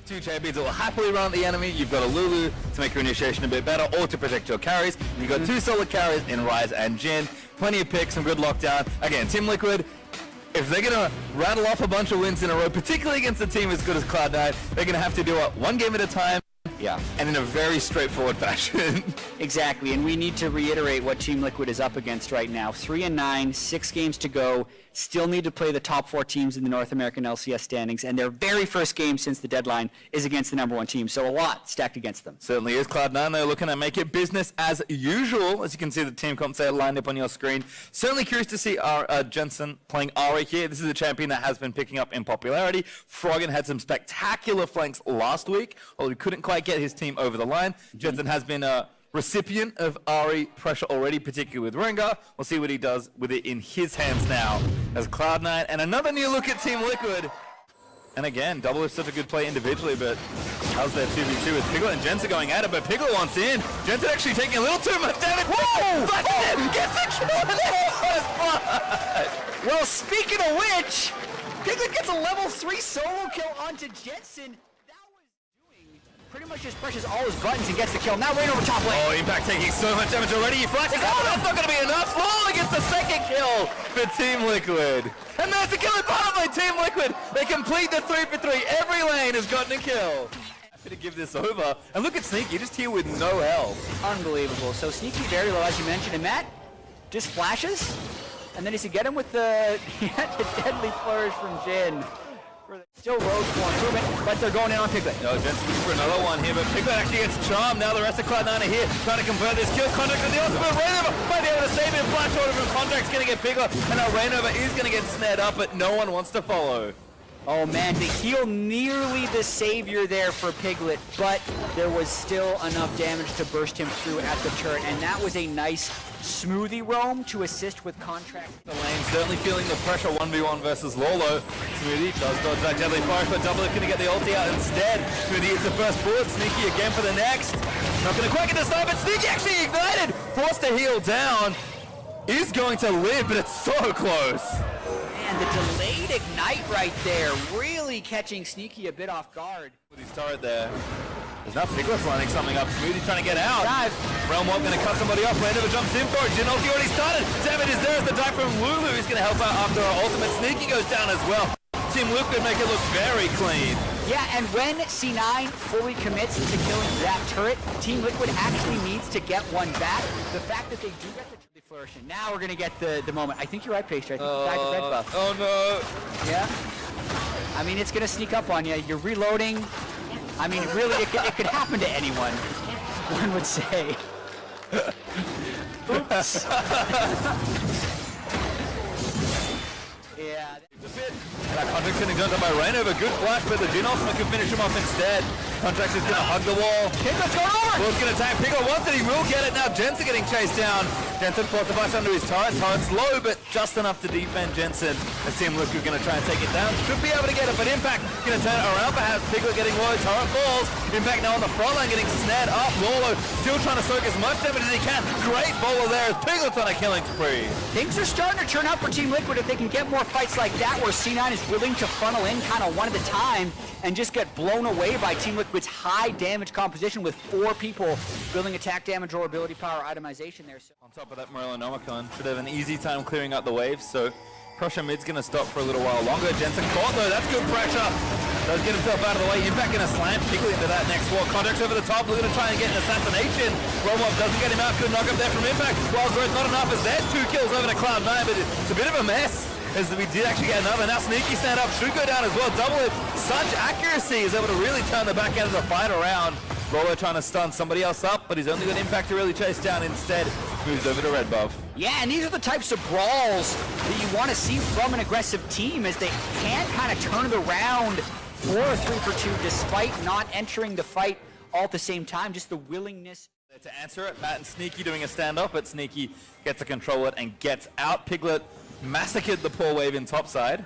Two champions that will happily run at the enemy. You've got a Lulu to make your initiation a bit better or to protect your carries. You've got two solid carries in Ryze and Jhin. Plenty of picks, some good lockdown. Again, Team Liquid, if they're going to rattle off a bunch of wins in a row, particularly against a team as good as Cloud9, they're going to have to do it one game at a time. Yeah. And in a very straightforward fashion. Exactly, and we need to reiterate what Team Liquid is up against right now. 3-9, 6 games to go. Still need to play the top 4 teams in the North American LCS standings, and their very first game since the deadline is against the #1 team, so a lot stacked against them. Certainly is. Cloud9, they're looking to make it business as usual. As you can see, the team comp set lined up on your screen. Certainly curious to see Jensen playing Ahri here. This is a champion that has been picking up in popularity. Froggen had some spectacular flanks last week, although he couldn't quite get his team over the line. Jensen has been a recipient of Ahri pressure already, particularly with Rengar. We'll see what he does with it in his hands now as Cloud9. And another new look at Team Liquid. And again, Double is such a good play individually, but how's their 2v2 with Piglet and Jensen going at it, but Piglet wants in. Jensen actually taking a little too much damage. Whoa! Whoa! Gets a kill in the first blood! Well, speaking of which, Piglet gets a level 3 solo kill onto Jensen. Pretty much just presses all his buttons and gets the kill. Now right over top lane. Oh, Impact taking so much damage already. He flashes. Oh, that's not going to be enough. Lol gets the second kill for Team Liquid. And there's the kill part by Team Liquid. They complete the 3-for-3. Every lane has gotten a kill. Happy to give this over. And look at Sneaky, just here with no health. Unbelievable. So Sneaky very low, as you mentioned. And Matt just flashes. And then does he get him with the, the deadly flourish from Jhin. Still road for improvement, but they're going in on Piglet. No, Jensen looking for another one here, but Piglet actually gets charmed. Now the rest of Cloud9 are here, trying to convert this kill. Contract with the ultimate. Rainover might be able to save him. Flash order from Contract's going to get Piglet, and now Rainover is going to get snared up, but no one wants to follow. Oh man, the heal nearly the savior there for Piglet, but there was still enough damage to burst him through at the turret, and that was a nice smoothie roam to assist with Contract. The lane certainly feeling the pressure 1v1 versus Lolo. Smoothie does dodge that deadly forest, but Double going to get the ulti out instead. Smoothie hits the first bullet, Sneaky again for the next. Not going to quite get the snipe, but Sneaky actually ignited! Forced to heal down. Is going to live, but it's so close. And the delayed ignite right there, really catching Sneaky a bit off guard. With his turret there. There's now Piglet lining something up. Smoothie trying to get out. Dive. Realm Walk going to cut somebody off. Rainover jumps in for it. Jhin ulti already started. Damage is there as the dive from Lulu is going to help out after our ultimate. Sneaky goes down as well. Team Liquid make it look very clean. Yeah, and when C9 fully commits to killing that turret, Team Liquid actually needs to get one back. The fact that they do get the flourishing. Now we're going to get the moment. I think you're right, Pastry. I think you back to red buff. Oh no. Yeah. I mean, it's going to sneak up on you. You're reloading. I mean, really, it could happen to anyone, one would say. Oops. Yeah. That Contract's getting done by Rainover. Good flash, but the Jhin ultimate can finish him off instead. Contract is going to hug the wall. Piglet's going over! Bull's going to attack. Piglet wants it. He will get it. Now Jensen getting chased down. Jensen forced the device under his turret. Turret's low, but just enough to defend Jensen. As Team Liquid going to try and take it down. Should be able to get it, but Impact going to turn it around. Perhaps Piglet getting low. Turret falls. Impact now on the front line getting snared up. Lolo still trying to soak as much damage as he can. Great bowler there as Piglet's on a killing spree. Things are starting to turn out for Team Liquid if they can get more fights like that where C9 is willing to funnel in kind of one at a time and just get blown away by Team Liquid's high damage composition with 4 people building attack damage or ability power itemization there. So on top of that, Morellonomicon should have an easy time clearing out the waves, so pressure mid's going to stop for a little while longer. Jensen caught though, that's good pressure. Does get himself out of the way. Impact going to slam Piglet into that next wall. Contract's over the top, looking to try and get an assassination. Robot doesn't get him out, good knock up there from Impact. Wild Growth not enough as there's 2 kills over to Cloud9, but it's a bit of a mess. As we did actually get another. Now Sneaky stand up, should go down as well. Double it. Such accuracy is able to really turn the back end of the fight around. Rolo trying to stun somebody else up, but he's only got Impact to really chase down. Instead, moves over to red buff. Yeah, and these are the types of brawls that you want to see from an aggressive team as they can kind of turn it around for a 3-for-2 despite not entering the fight all at the same time. Just the willingness to answer it. Matt and Sneaky doing a standoff, but Sneaky gets to control it and gets out. Piglet massacred the poor wave in topside.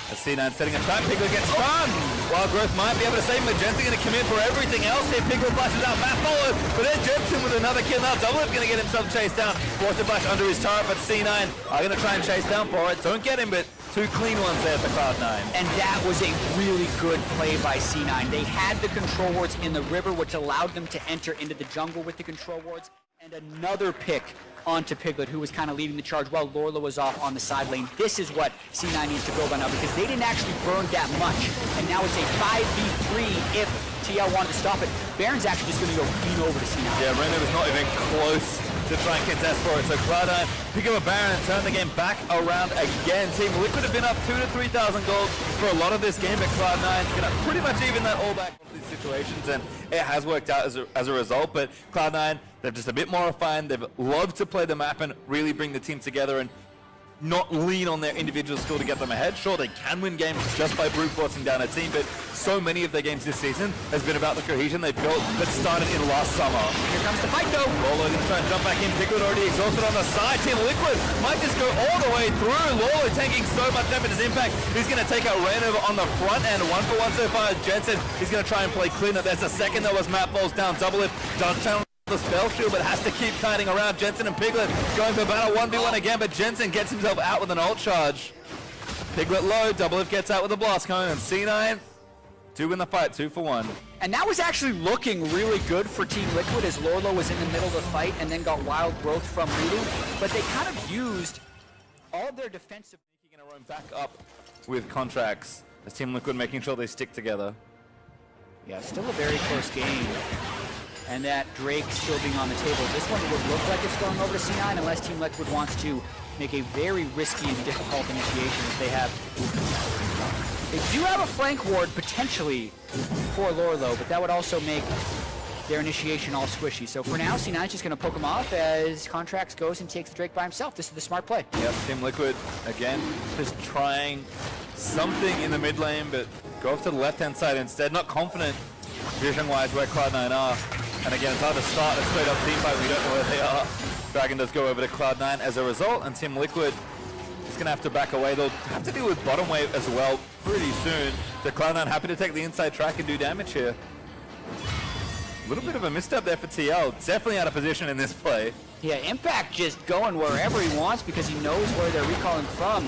As C9 setting a trap, Piglet gets run. Wild Growth might be able to save him, but Jensen going to come in for everything else here. Piglet flashes out, Matt follows, but then Jensen with another kill. Now Doublelift going to get himself chased down. Forced to flash under his turret, but C9 are going to try and chase down for it. Don't get him, but two clean ones there for Cloud9. And that was a really good play by C9. They had the control wards in the river, which allowed them to enter into the jungle with the control wards. And another pick onto Piglet, who was kind of leading the charge while Lorla was off on the side lane. This is what C9 needs to go by now, because they didn't actually burn that much. And now it's a 5v3 if TL wanted to stop it. Baron's actually just going to go clean over to C9. Yeah, Reno was not even close to try and contest for it. So Cloud9 pick up a Baron and turn the game back around again. Team Liquid have been up 2,000 to 3,000 gold for a lot of this game, but Cloud9 pretty much even that all back in these situations, and it has worked out as a result. But Cloud9, they're just a bit more refined. They've loved to play the map and really bring the team together and not lean on their individual skill to get them ahead. Sure, they can win games just by brute forcing down a team, but so many of their games this season has been about the cohesion they built that started in last summer. Here comes the fight though. Lolo going to try and jump back in. Piglet already exhausted on the side. Team Liquid might just go all the way through. Lolo taking so much damage as impact. He's going to take out Rainover on the front end. 1-for-1 so far as Jensen. He's going to try and play clean up. There's a second though as Matt falls down. Doublelift does channel the spell shield, but has to keep kiting around. Jensen and Piglet going for battle 1v1 again, but Jensen gets himself out with an ult charge. Piglet low, Doublelift gets out with a blast cone, and C9 do win the fight, 2-for-1. And that was actually looking really good for Team Liquid as Lorlo was in the middle of the fight and then got Wild Growth from leading, but they kind of used all of their defensive... Going to roam back up with contracts as Team Liquid making sure they stick together. Yeah, still a very close game. And that Drake still being on the table. This one would look like it's going over to C9 unless Team Liquid wants to make a very risky and difficult initiation as they have. They do have a flank ward potentially for Lorlo, but that would also make their initiation all squishy. So for now, C9 is just going to poke him off as Contracts goes and takes the Drake by himself. This is the smart play. Yep, Team Liquid, again, just trying something in the mid lane, but go off to the left-hand side instead. Not confident vision-wise where Cloud9 are. And again, it's hard to start a straight-up team fight. We don't know where they are. Dragon does go over to Cloud9 as a result, and Team Liquid is going to have to back away. They'll have to deal with bottom wave as well pretty soon. So Cloud9 happy to take the inside track and do damage here. A little bit of a misstep there for TL. Definitely out of position in this play. Yeah, Impact just going wherever he wants because he knows where they're recalling from.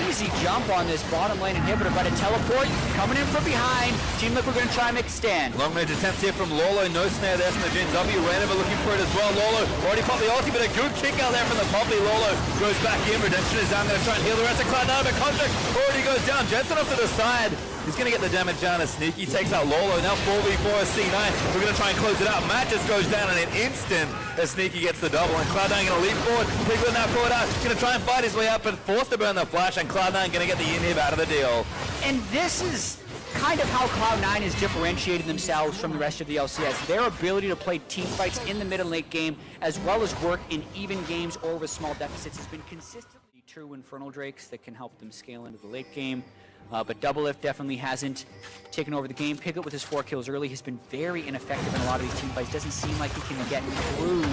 Easy jump on this bottom lane inhibitor, but a teleport coming in from behind. Team Liquid going to try and make a stand. Long range attempts here from Lolo. No snare there from the Jin W. Rainover looking for it as well. Lolo already popped the ulti, but a good kick out there from the Poppy. Lolo goes back in. Redemption is down. Going to try and heal the rest of Cloud9, but Contract already goes down. Jensen off to the side. He's going to get the damage down as Sneaky takes out Lolo. Now 4v4 as C9. We're going to try and close it out. Matt just goes down in an instant as Sneaky gets the double. And Cloud9 going to leap forward. Piglet now caught out. He's going to try and fight his way out, but forced to burn the flash. And Cloud9 going to get the inhib out of the deal. And this is kind of how Cloud9 has differentiated themselves from the rest of the LCS. Their ability to play team fights in the mid and late game, as well as work in even games or with small deficits, has been consistently true Infernal Drakes that can help them scale into the late game. But Doublelift definitely hasn't taken over the game. Piglet with his 4 kills early has been very ineffective in a lot of these team fights. Doesn't seem like he can get through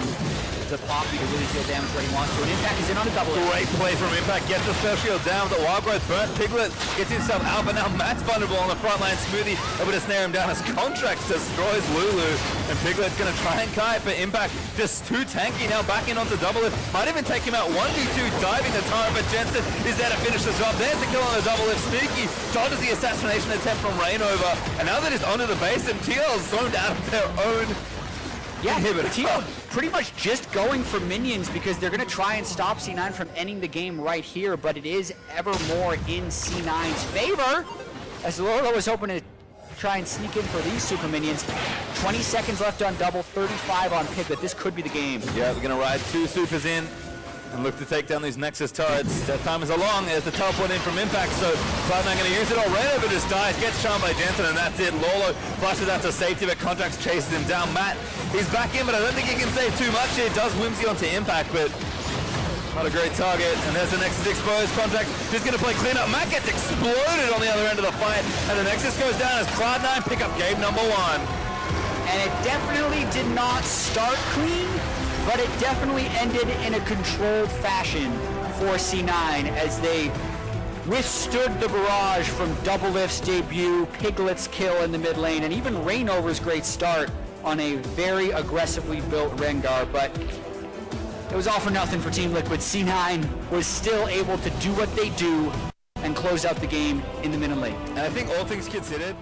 the Poppy to really deal damage where he wants to. And Impact is in on the Doublelift. Great play from Impact. Gets the spell shield down. The Wild Growth burnt. Piglet gets himself out, but now Matt's vulnerable on the front line. Smoothie able to snare him down as Contracts destroys Lulu. And Piglet's going to try and kite, but Impact just too tanky. Now back in onto Doublelift. Might even take him out 1v2, diving the turret, but Jensen is there to finish the job. There's the kill on the Doublelift. Sneaky dodges the assassination attempt from Rainover, and now they're just onto the base, and TL zoned out of their own inhibitor. TL pretty much just going for minions because they're going to try and stop C9 from ending the game right here, but it is ever more in C9's favor, as Lorlo was hoping to try and sneak in for these super minions. 20 seconds left on double, 35 on Piglet. This could be the game. Yeah, we're going to ride 2 supers in and look to take down these Nexus turrets. That time is along as the teleport in from Impact, so Cloud9 going to use it. Rainover just dies, gets charmed by Jensen, and that's it. Lolo flashes out to safety, but Contracts chases him down. Matt, he's back in, but I don't think he can save too much here. Does Whimsy onto Impact, but not a great target. And there's the Nexus exposed. Contracts just going to play cleanup. Matt gets exploded on the other end of the fight, and the Nexus goes down as Cloud9 pick up game number 1. And it definitely did not start clean, but it definitely ended in a controlled fashion for C9 as they withstood the barrage from Doublelift's debut, Piglet's kill in the mid lane, and even Rainover's great start on a very aggressively built Rengar, but it was all for nothing for Team Liquid. C9 was still able to do what they do and close out the game in the mid lane. And I think all things considered,